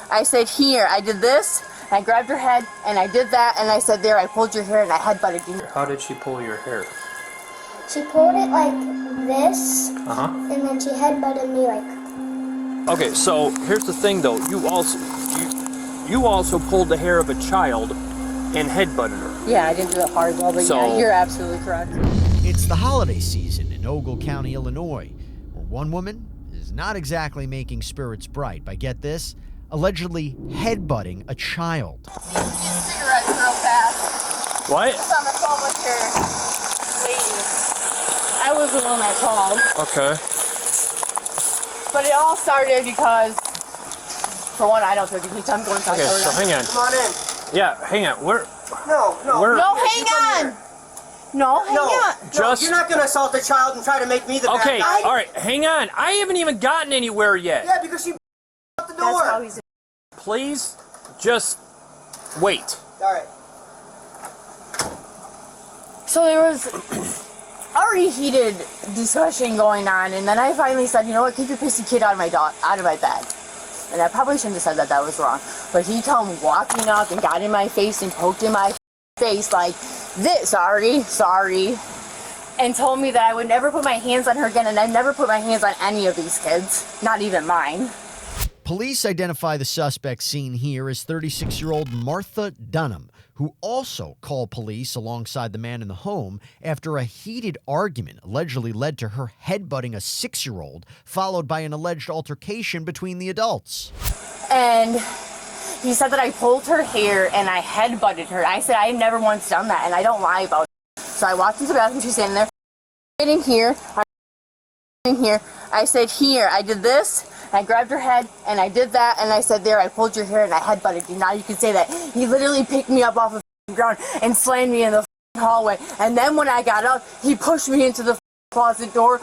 I said, here, I did this, and I grabbed her head, and I did that, and I said, there, I pulled your hair, and I headbutted you. How did she pull your hair? She pulled it like this, Uh-huh. and then she headbutted me like... Okay, so here's the thing though, you also pulled the hair of a child and headbutted her. Yeah, I didn't do it hard well, but yeah, you're absolutely correct. It's the holiday season in Ogle County, Illinois, where one woman is not exactly making spirits bright by, get this, allegedly headbutting a child. Cigarettes real fast. What? Just on the phone with her lady. I was the one that called. Okay. But it all started because, for one, I don't think I'm going to. Okay, so hang on. Come on in. Yeah, hang on. No. No, hang on. No, hang on. Just... You're not going to assault a child and try to make me the bad Okay, guy. all right, hang on. I haven't even gotten anywhere yet. Yeah, because she out the door. That's how he's... Please, just wait. All right. So there was already heated discussion going on, and then I finally said, you know what, keep your pissy kid out of my bed. And I probably shouldn't have said that was wrong. But he come walking up and got in my face and poked in my face like this, sorry, and told me that I would never put my hands on her again, and I've never put my hands on any of these kids, not even mine. Police identify the suspect seen here as 36-year-old Martha Dunham, who also called police alongside the man in the home after a heated argument allegedly led to her headbutting a 6-year-old, followed by an alleged altercation between the adults. And he said that I pulled her hair and I headbutted her. I said I had never once done that, and I don't lie about it. So I walked into the bathroom, she's standing there, in here, I said, here, I did this, I grabbed her head, and I did that, and I said, there, I pulled your hair, and I headbutted you. Now you can say that. He literally picked me up off the ground and slammed me in the hallway. And then when I got up, he pushed me into the closet door.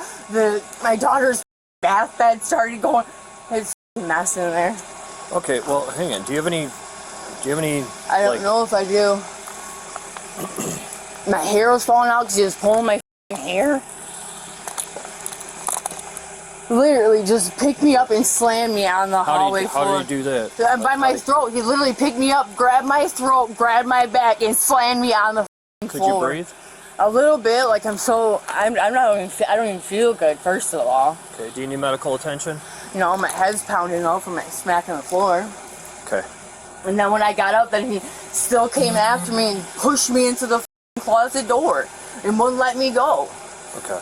My daughter's bath bed started going. It's a mess in there. Okay, well, hang on. Do you have any, I don't know if I do. My hair was falling out because he was pulling my hair. Literally just picked me up and slammed me on the hallway floor. How did he do that? By my throat. He literally picked me up, grabbed my throat, grabbed my back, and slammed me on the floor. Could you breathe? A little bit. Like I don't even feel good, first of all. Okay, do you need medical attention? You know, my head's pounding out from smacking the floor. Okay. And then when I got up, then he still came after me and pushed me into the closet door and wouldn't let me go. Okay.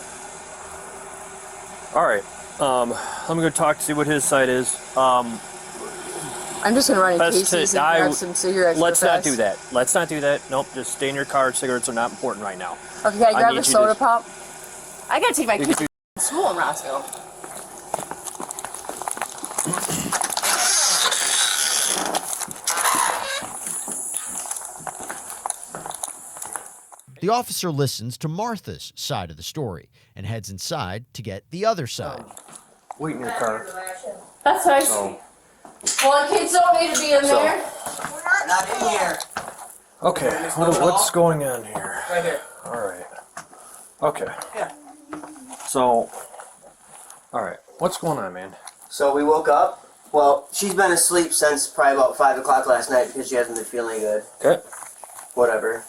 All right. Let me go talk to see what his side is. I'm just gonna run in Casey's and grab some cigarettes. Let's not do that. Let's not do that. Nope. Just stay in your car. Cigarettes are not important right now. Okay, can I grab a soda pop? I gotta take my kids to school in Rossville. The officer listens to Martha's side of the story and heads inside to get the other side. Wait in your car. That's what I see. Well, the kids don't need to be in there. We're not in here. Okay, what's going on here? Right here. All right. Okay. Yeah. So, all right. What's going on, man? So we woke up. Well, she's been asleep since probably about 5 o'clock last night because she hasn't been feeling good. Okay. Whatever.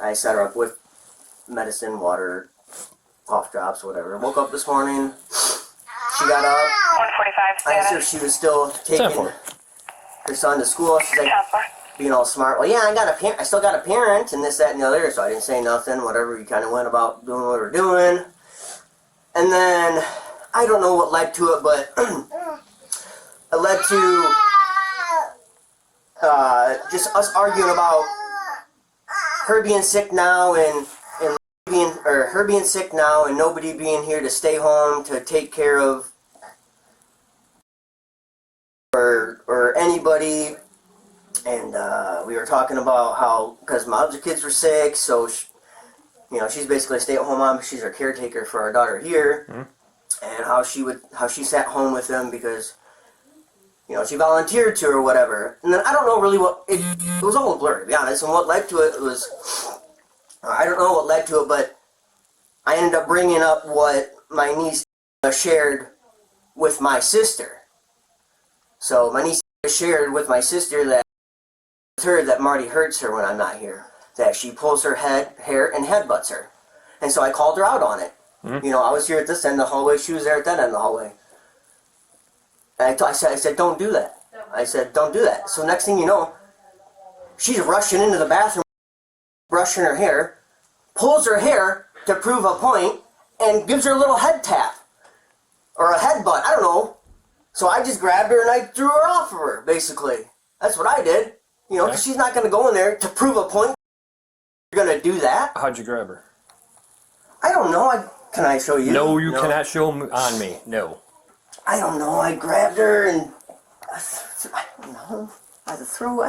I set her up with medicine, water, cough drops, whatever. Woke up this morning. She got up. 145 I asked her status. if she was still taking her son to school. She's like, being all smart. Well, yeah, I still got a parent, and this, that, and the other. So I didn't say nothing. Whatever. We kind of went about doing what we were doing. And then I don't know what led to it, but it led to just us arguing about her being sick now and her being sick now and nobody being here to stay home to take care of or anybody. And we were talking about how, because my other kids were sick, so she's basically a stay-at-home mom. She's our caretaker for our daughter here. Mm-hmm. And how she sat home with them because she volunteered to or whatever. And then I don't know really what it was all a blur, to be honest. And what led to it was, I don't know what led to it, but I ended up bringing up what my niece shared with my sister. So my niece shared with my sister that Marty hurts her when I'm not here. That she pulls her hair and headbutts her. And so I called her out on it. You know, I was here at this end of the hallway, she was there at that end of the hallway. And I said, don't do that. I said, don't do that. So next thing you know, she's rushing into the bathroom, brushing her hair, pulls her hair to prove a point, and gives her a little head tap. Or a headbutt, I don't know. So I just grabbed her and I threw her off of her, basically. That's what I did. You know, because she's not going to go in there to prove a point. You're going to do that? How'd you grab her? I don't know. Can I show you? No, you cannot show on me. No. I don't know. I grabbed her and I don't know. I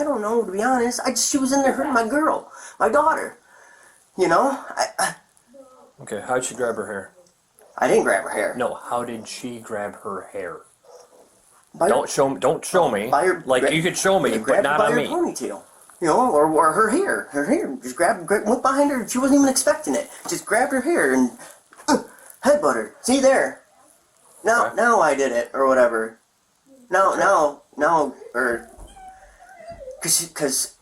don't know, to be honest. She was in there hurting my girl, my daughter. You know? Okay, how'd she grab her hair? I didn't grab her hair. No, how did she grab her hair? By Don't show me. You could show me, but not on me. By her ponytail. You know, or her hair. Her hair. Just went behind her. She wasn't even expecting it. Just grabbed her hair and headbutt her. See there? Now I did it, or whatever. Or because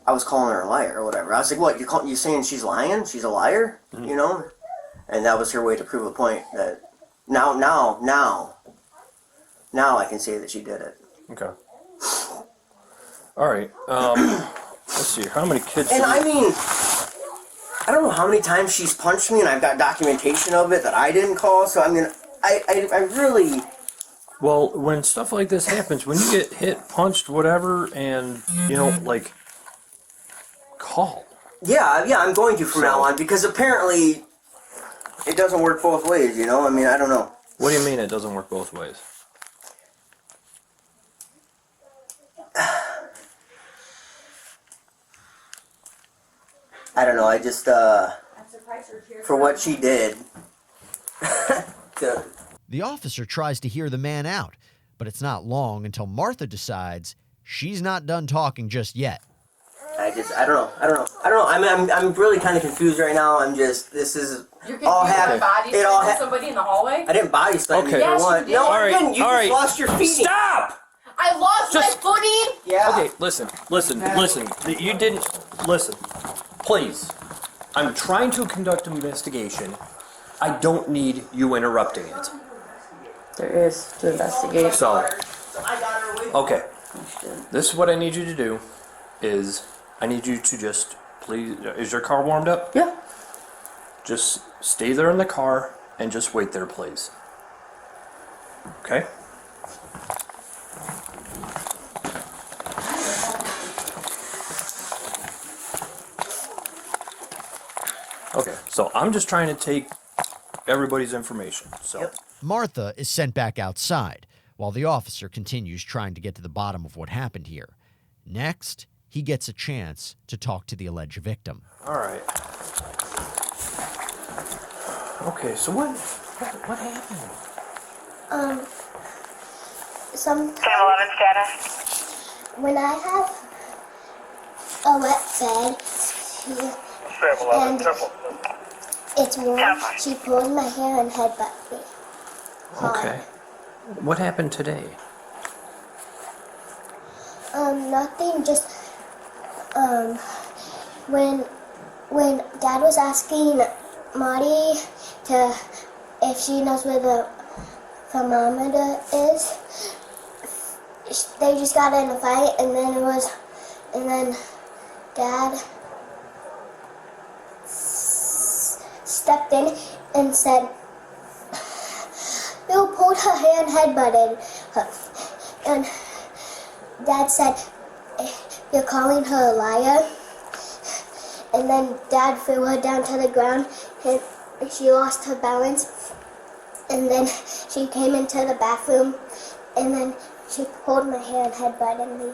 I was calling her a liar or whatever. I was like, what? You saying she's lying? She's a liar? Mm-hmm. You know? And that was her way to prove a point that now I can say that she did it. Okay. All right. Let's see. How many kids? And I mean, I don't know how many times she's punched me, and I've got documentation of it that I didn't call. So I mean, I really. Well, when stuff like this happens, when you get hit, punched, whatever, and call. Yeah, I'm going to from now on, because apparently it doesn't work both ways. You know, I mean, I don't know. What do you mean it doesn't work both ways? I don't know. I just for what she did. The officer tries to hear the man out, but it's not long until Martha decides she's not done talking just yet. I don't know. I'm really kind of confused right now. This is all happened. It all happened. Somebody in the hallway. I didn't body slam you. Yes, you did. No, I didn't. You just lost your feet. Stop! I lost my footing. Yeah. Okay, listen. You didn't listen. Please. I'm trying to conduct an investigation. I don't need you interrupting it. There is to investigate. So, okay. This is what I need you to do. I need you to just please. Is your car warmed up? Yeah. Just stay there in the car and just wait there, please. Okay? Okay, so I'm just trying to take everybody's information. So. Yep. Martha is sent back outside, while the officer continues trying to get to the bottom of what happened here. Next, he gets a chance to talk to the alleged victim. All right. Okay, so what happened? Sometimes 1011 status. when I have a wet bed, and it's warm, she pulls my hair and headbutts me. Okay. What happened today? Nothing, just when Dad was asking Marty if she knows where the thermometer is, they just got in a fight, and then Dad stepped in and said, "You pulled her hair and headbutted her," and Dad said, "You're calling her a liar." And then Dad threw her down to the ground, and she lost her balance. And then she came into the bathroom, and then she pulled my hair and headbutted me.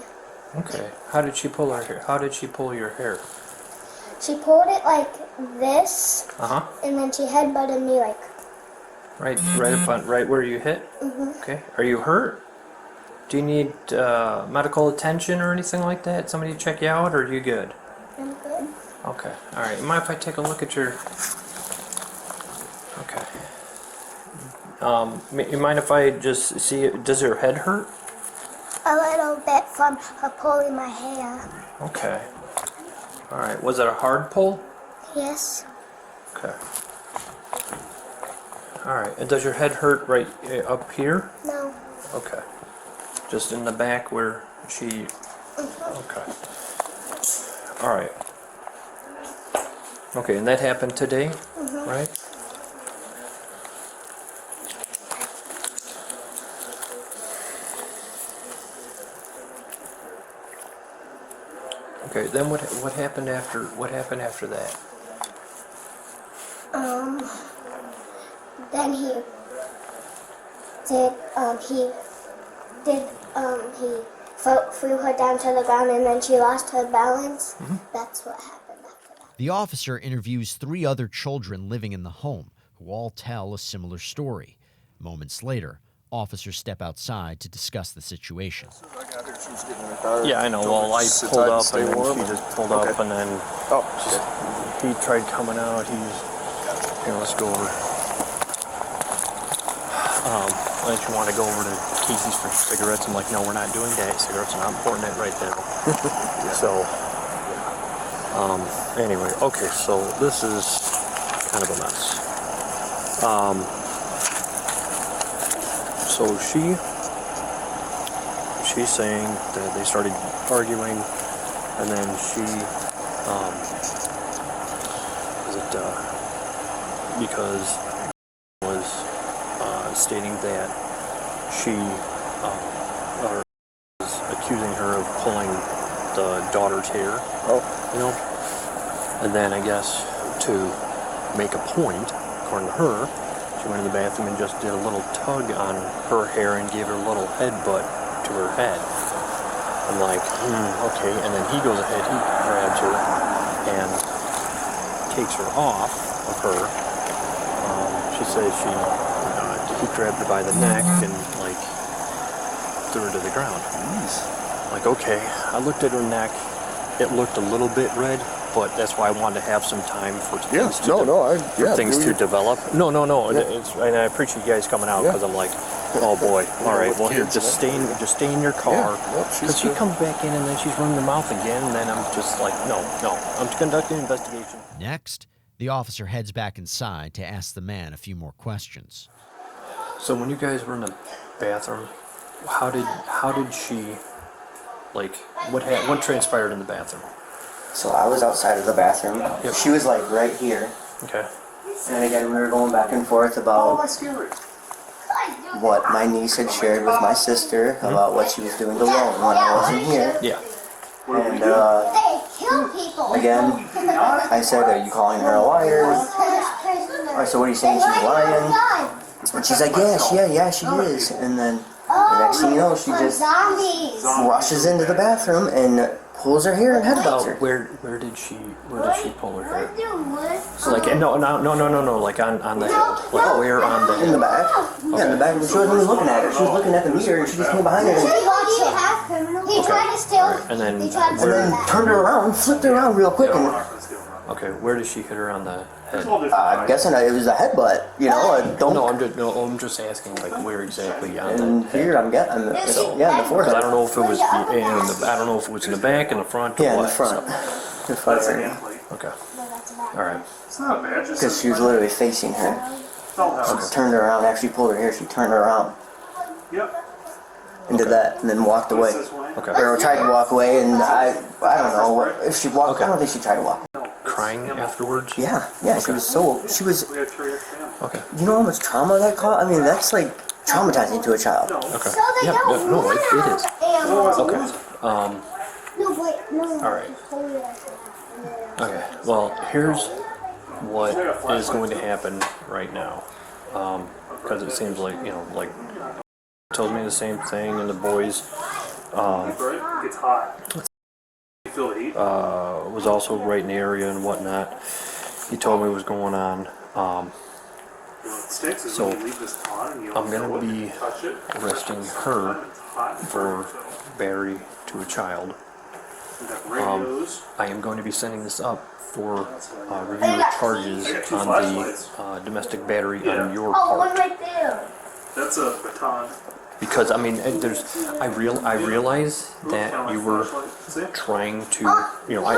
Okay. How did she pull her hair? How did she pull your hair? She pulled it like this, Uh-huh. and then she headbutted me like. Right up on, right where you hit? Mhm. Okay. Are you hurt? Do you need medical attention or anything like that? Somebody check you out, or are you good? I'm good. Okay. All right. Mind if I take a look at your... Okay. You mind if I just see... Does your head hurt? A little bit from her pulling my hair. Okay. All right. Was it a hard pull? Yes. Okay. All right. And does your head hurt right up here? No. Okay. Just in the back where she... Okay. All right. Okay, and that happened today, right? Okay, then what happened after that? Then he threw her down to the ground, and then she lost her balance. That's what happened after that. The officer interviews 3 other children living in the home, who all tell a similar story. Moments later, officers step outside to discuss the situation. Yeah, I know. Well, I pulled up and then she just pulled up and then he tried coming out. Here, let's go over. Why don't you want to go over to Casey's for cigarettes? I'm like, no, we're not doing that. Cigarettes are not important right now. So, anyway, okay, so this is kind of a mess. So she's saying that they started arguing, and then because was stating that she was accusing her of pulling the daughter's hair, and then I guess to make a point, according to her, she went in the bathroom and just did a little tug on her hair and gave her a little headbutt to her head. I'm like, okay. And then he goes ahead, he grabs her and takes her off of her. She says he grabbed her by the neck and like threw her to the ground. Like, okay. I looked at her neck. It looked a little bit red, but that's why I wanted to have some time for things to develop. No. And I appreciate you guys coming out because I'm like, oh boy. All right. Well, here, just stay in your car. Because she comes back in and then she's running her mouth again, and then I'm just like, no. I'm conducting an investigation. Next, the officer heads back inside to ask the man a few more questions. So when you guys were in the bathroom, how did she, like, what transpired in the bathroom? So I was outside of the bathroom. Yep. She was like right here. Okay. And again, we were going back and forth about what my niece had shared with my sister about what she was doing to Lauren when I wasn't here. Yeah. And again, I said, are you calling her a liar? Or so what are you saying, she's lying? And she's like, yeah, she is. And then the next thing you know, she just rushes into the bathroom and pulls her hair and headbutts her. Where did she pull her hair? So like no, like on the head. Like where on the head? In the back. Okay. Yeah, in the back. She wasn't even looking at her. She was looking at the mirror and she just came behind her and then turned her around, flipped her around real quick. Okay, where did she hit her on the head? I'm guessing it was a headbutt. I'm just asking like where exactly on and the here, in the forehead. I don't know if it was in the back, in the front. Yeah, or in what, the front. So. The front area. Okay. All right. It's not bad. Because she was literally facing her. She turned her around. After she pulled her hair, she turned her around. Yep. And did that, and then walked away. Okay. Or tried to walk away, and I don't know if she walked. I don't think she tried to walk. Crying afterwards? Yeah. Okay. She was. Okay. You know how much trauma that caused? I mean, that's like traumatizing to a child. Okay. Yeah. No, it is. Okay. All right. Okay. Well, here's what is going to happen right now, because it seems like like told me the same thing, and the boys It's hot. Feel the heat? was also right in the area and whatnot. He told me what was going on. So I'm gonna be arresting her for battery to a child. I am going to be sending this up for review of charges on the domestic battery on your part. That's a baton. because I mean, I realize that you were trying to, you know, I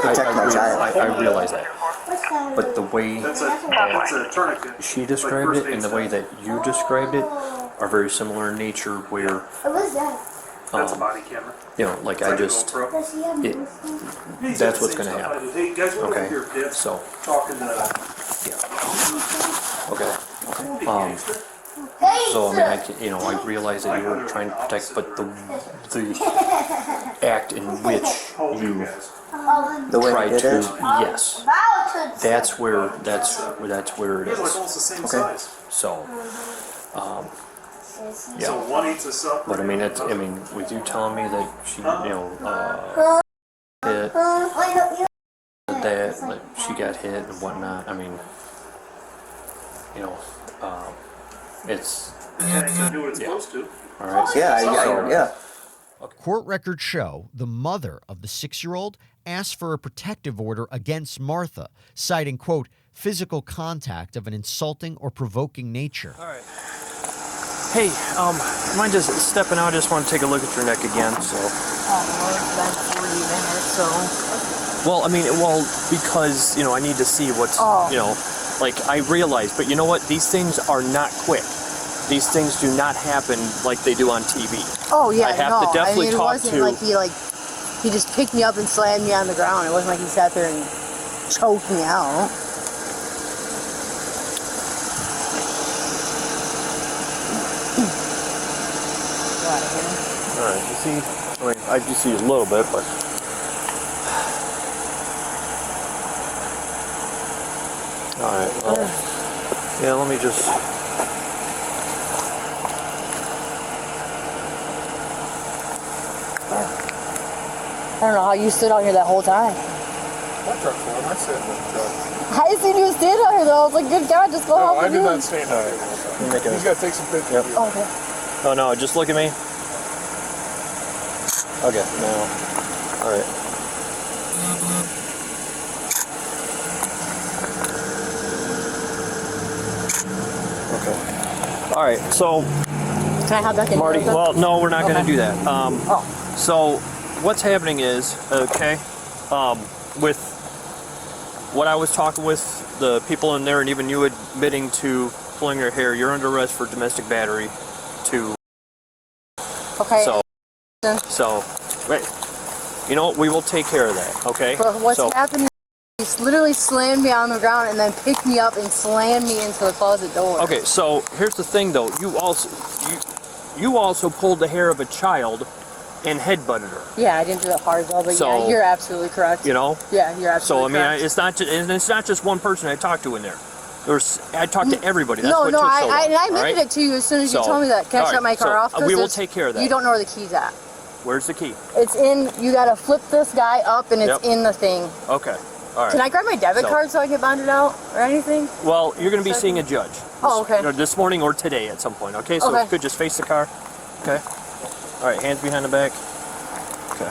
realize that, but the way That's a tourniquet. she described it and the way that you described it are very similar in nature. Where What was that? That's a body camera. you know, like It's I like a just, GoPro. Does he have it, this? that's what's gonna happen. Hey guys, what Okay, over here, Dibs? so Talking to yeah, okay. gangster. Hey, So I mean, I realize that you were trying to protect, but the act in which you The way tried he did to, it. yes, that's where it You guys are like is. almost the same Okay. size. So, So yeah. one eats us up. But I mean, with you telling me that she, hit, that like, she got hit and whatnot. I mean, it's It's gonna do what it's supposed to. all right. Yeah. Court records show the mother of the 6-year-old asked for a protective order against Martha, citing, quote, physical contact of an insulting or provoking nature. All right. Hey, mind just stepping out? I just want to take a look at your neck again. So. It's been 40 minutes, so. Well, I mean, because I need to see what's, like I realize, but you know what? These things are not quick. These things do not happen like they do on TV. Oh yeah, I have to definitely it talk wasn't to. like he just picked me up and slammed me on the ground. It wasn't like he sat there and choked me out. All right, you see, I mean, I just see a little bit, but. All right. Well, yeah, let me just. I don't know how you stood out here that whole time. My truck's warm. I sit in the truck. I seen you stand out here though. I was like, good God, just go No, help I the did dude. not stand out here. He's got to take some pictures. Yep. of you. Oh, okay. Oh no, just look at me. Okay, now. All right. Okay. All right, so Can I have back in Marty, here? well, no, we're not going Okay. to do that. So what's happening is, okay, with what I was talking with the people in there, and even you admitting to pulling your hair, you're under arrest for domestic battery. Okay. So, wait. You know what? We will take care of that. Okay. But what's so, happening? He literally slammed me on the ground and then picked me up and slammed me into the closet door. Okay. So here's the thing, though. You also pulled the hair of a child and headbutted her. Yeah, I didn't do that hard though, but So, yeah, you're absolutely correct. You know. Yeah, you're So I absolutely mean, correct. it's not just one person I talked to in there. I talked to everybody. That's what no, took so long. I all admitted right? it to you as soon as you So, told me that. Can I all shut my right, car so, off? 'Cause we will it's- take care of that. You don't know where the key's at. Where's the key? It's in, you gotta flip this guy up and it's Yep. in the thing. Okay. All right. Can I grab my debit So- card so I can bond it out or anything? Well, you're going to be seeing a judge. Oh, okay. This morning or today at some point. Okay. So Okay. if you could just face the car. Okay. All right. Hands behind the back. Okay.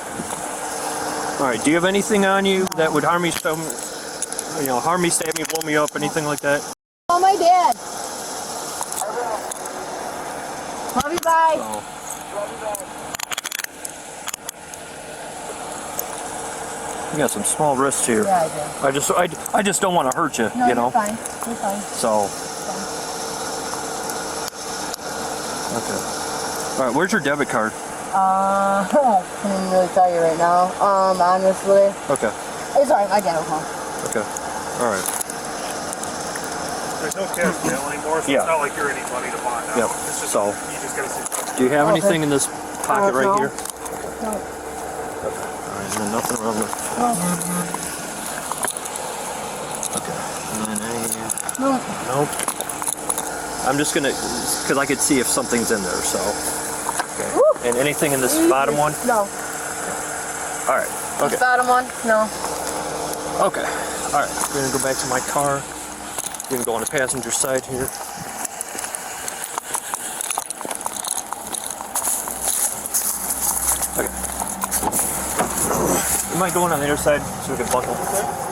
All right. Do you have anything on you that would harm me, stab me, blow me up, anything like that? Oh, my dad. Love you, bye. Oh. You got some small wrists here. Yeah, I do. I just don't want to hurt you. No, you know. you're fine. You're fine. So. Okay. All right. Where's your debit card? I can't even really tell you right now. Honestly. Okay. It's alright, my dad will come. Okay. All right. There's no cash bail anymore, so Yeah. it's not like you're any money to bond out. Yep. It's just, So- you just gotta see. Do you have Okay. anything in this pocket right no. here? No. All right. And then nothing around the. No. Okay. And then any. No. Nope. I'm just gonna, because I could see if something's in there. So. Okay. Woo. And anything in this bottom one? No. All right. Okay. Bottom one? No. Okay. All right. We're gonna go back to my car. We're gonna go on the passenger side here. Okay. You mind going on the other side so we can buckle?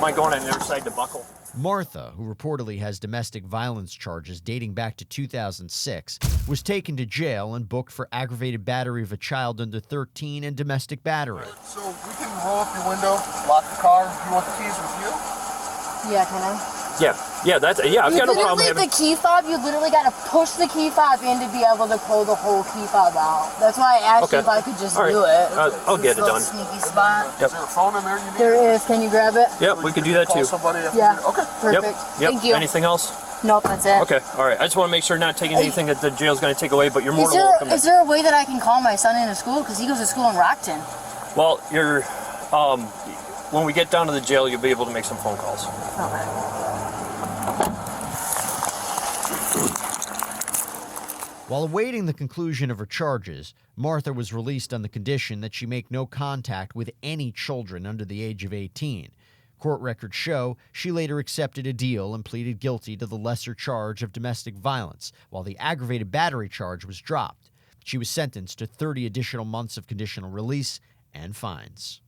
Mind going on the other side to buckle? Martha, who reportedly has domestic violence charges dating back to 2006, was taken to jail and booked for aggravated battery of a child under 13 and domestic battery. So we can roll up your window, lock the car. You want the keys with you? Yeah, can I? Yeah, I've got no problem having... The key fob, you literally got to push the key fob in to be able to pull the whole key fob out. That's why I asked you if I could just All right. do it. I'll get it Little done. Sneaky spot. Yep. Is there a phone in there you need? There is. Can you grab it? Yep, we could do that Call too. somebody after Yeah. you- Okay. Perfect. Yep. Thank you. Anything else? Nope, that's it. Okay, all right. I just want to make sure not taking anything that the jail's going to take away, but you're more than welcome. Is there a way that I can call my son into school? Because he goes to school in Rockton. Well, you're... when we get down to the jail, you'll be able to make some phone calls. Okay. While awaiting the conclusion of her charges, Martha was released on the condition that she make no contact with any children under the age of 18. Court records show she later accepted a deal and pleaded guilty to the lesser charge of domestic violence, while the aggravated battery charge was dropped. She was sentenced to 30 additional months of conditional release and fines.